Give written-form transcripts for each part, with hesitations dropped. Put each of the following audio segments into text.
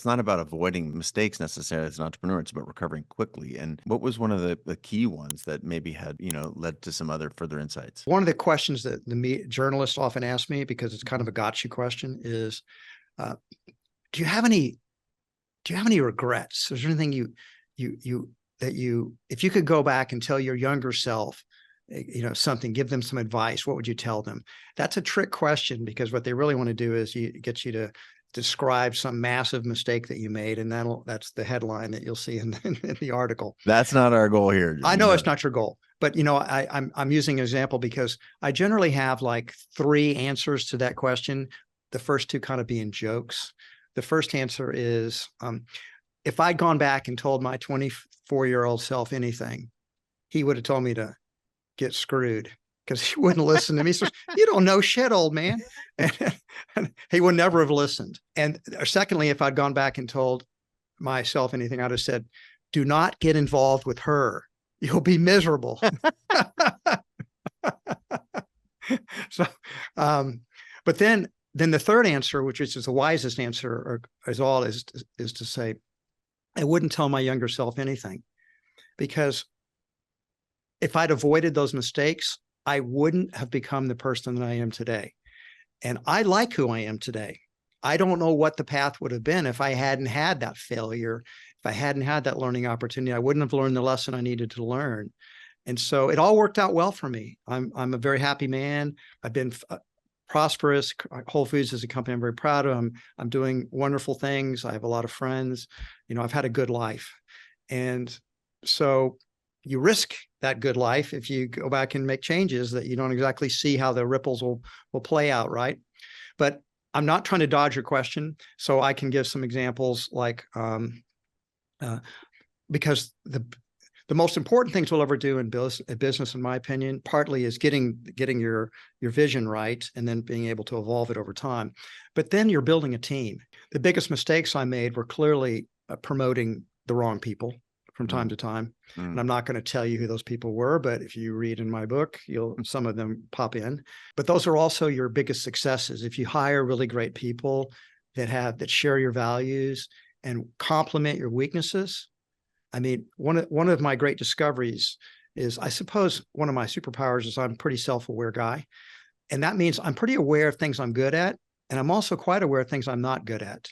it's not about avoiding mistakes necessarily as an entrepreneur. It's about recovering quickly. And what was one of the key ones that maybe had, led to some other further insights? One of the questions that journalists often ask me, because it's kind of a gotcha question, is, uh, do you have any regrets? Is there anything if you could go back and tell your younger self, something, give them some advice, what would you tell them? That's a trick question, because what they really want to do is get you to describe some massive mistake that you made, and that's the headline that you'll see in the article. That's not our goal here. I know it's not your goal, but I'm using an example because I generally have like 3 answers to that question. The first 2 kind of being jokes. The first answer is, if I'd gone back and told my 24-year-old self anything, he would have told me to get screwed, because he wouldn't listen to me. He says, "You don't know shit, old man." And he would never have listened. And secondly, if I'd gone back and told myself anything, I'd have said, "Do not get involved with her. You'll be miserable." So, but then the third answer, which is the wisest answer, is to say, I wouldn't tell my younger self anything, because if I'd avoided those mistakes, I wouldn't have become the person that I am today. And I like who I am today. I don't know what the path would have been if I hadn't had that failure, if I hadn't had that learning opportunity. I wouldn't have learned the lesson I needed to learn. And so it all worked out well for me. I'm a very happy man. I've been prosperous. Whole Foods is a company I'm very proud of. I'm doing wonderful things. I have a lot of friends. I've had a good life. And so you risk that good life if you go back and make changes that you don't exactly see how the ripples will play out, right? But I'm not trying to dodge your question, so I can give some examples, like because the most important things we'll ever do in business, in my opinion, partly is getting your vision right, and then being able to evolve it over time. But then you're building a team. The biggest mistakes I made were clearly promoting the wrong people from time to time. And I'm not going to tell you who those people were, but if you read in my book, some of them pop in. But those are also your biggest successes. If you hire really great people that share your values and complement your weaknesses. I mean, one of my great discoveries is, I suppose one of my superpowers is I'm a pretty self-aware guy. And that means I'm pretty aware of things I'm good at. And I'm also quite aware of things I'm not good at.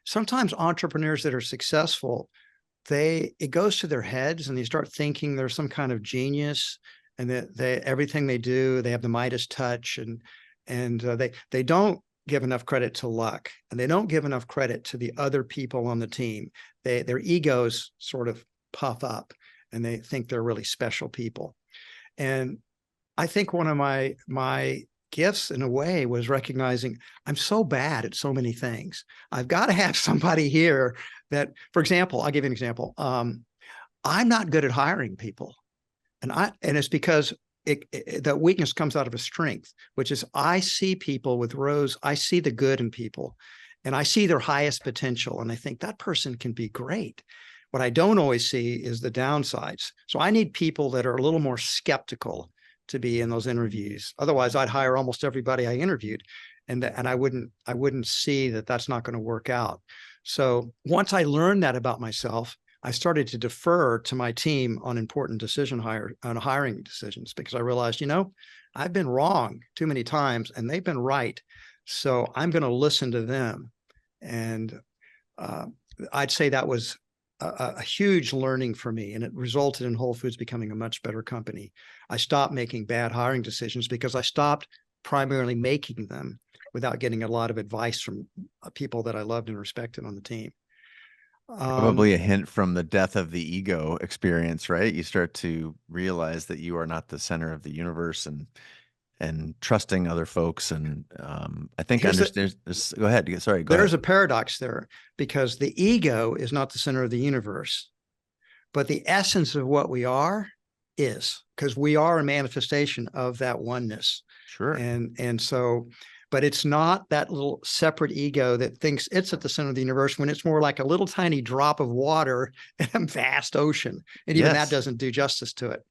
Sometimes entrepreneurs that are successful, it goes to their heads, and they start thinking they're some kind of genius, and that everything they do, they have the Midas touch, and they don't give enough credit to luck, and they don't give enough credit to the other people on the team. Their egos sort of puff up, and they think they're really special people. And I think one of my gifts, in a way, was recognizing I'm so bad at so many things. I've got to have somebody here that, for example, I'll give you an example. I'm not good at hiring people. And it's because that weakness comes out of a strength, which is I see people with rows. I see the good in people, and I see their highest potential. And I think that person can be great. What I don't always see is the downsides. So I need people that are a little more skeptical to be in those interviews. Otherwise, I'd hire almost everybody I interviewed, and I wouldn't see that that's not going to work out. So once I learned that about myself, I started to defer to my team on important hiring decisions, because I realized, I've been wrong too many times and they've been right. So I'm going to listen to them. And I'd say that was a huge learning for me, and it resulted in Whole Foods becoming a much better company. I stopped making bad hiring decisions because I stopped primarily making them without getting a lot of advice from people that I loved and respected on the team. Probably a hint from the death of the ego experience, right? You start to realize that you are not the center of the universe, and trusting other folks. And I think go ahead. Sorry, go ahead. There's a paradox there, because the ego is not the center of the universe, but the essence of what we are is, because we are a manifestation of that oneness. Sure. And so, but it's not that little separate ego that thinks it's at the center of the universe, when it's more like a little tiny drop of water in a vast ocean. And even that doesn't do justice to it.